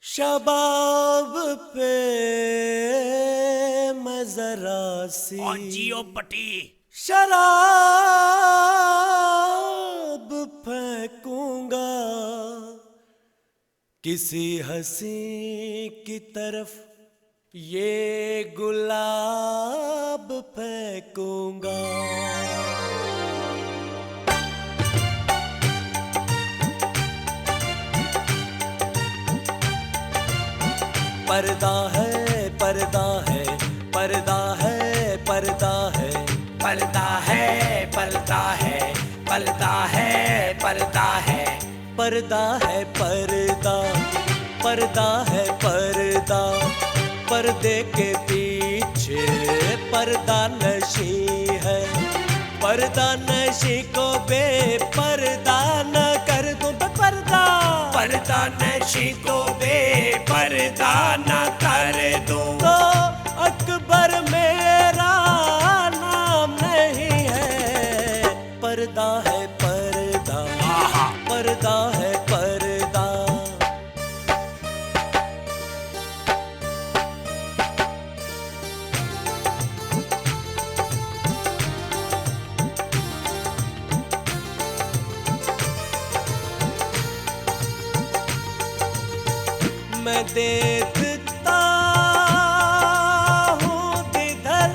शबाब पे मैं जरा सी जियो पटी शराब फेंकूंगा किसी हंसी की तरफ ये गुलाब फेंकूंगा। पर्दा है पर्दा है पर्दा है पर्दा है पर्दा है पर्दा है पर्दा है पर्दा है पर्दा है पर्दा पर्दा है पर्दा पर्दे के पीछे पर्दा नशी है। पर्दा नशी को बेपर्दा न कर दूं बेपर्दा। पर्दा नशी को बेपर्दा न कर दूं तो अकबर मेरा नाम नहीं है। पर्दा है पर्दा पर्दा है पर्दा। मैं देखता हूँ जिधर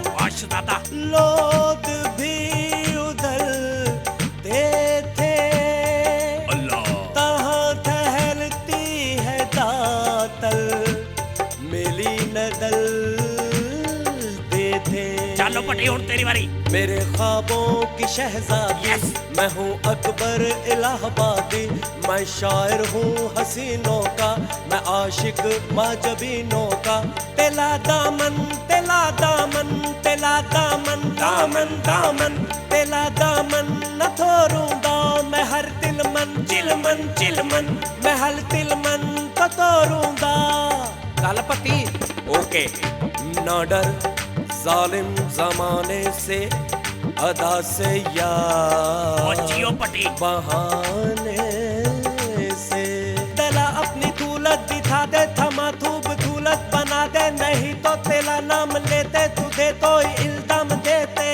दादा लोग भी उधर देखे। अल्लाह तहाँ टहलती है दातल मिली नदल देते। चलो पटी उठ तेरी बारी। मेरे ख्वाबों की शहजादी Yes. मैं हूँ अकबर इलाहाबादी। मैं शायर हूँ हसीनों का मैं आशिक माजबीनों का। तेला दामन तेला दामन तेला दामन दामन दामन तेला दामन न थोरूंगा मैं हर दिल मन चिलमन चिलमन मैं हर दिल मन को तोड़ूंगा। कालापति ओके ना डर जालिम जमाने से अदा से या जियो पटी बहाने से। दला अपनी दौलत दिखा दे थमा थूब दौलत बना दे नहीं तो तेरा नाम लेते तुझे तो इल्जाम देते।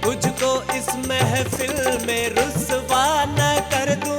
तुझको इस महफिल में रुसवा न कर दूं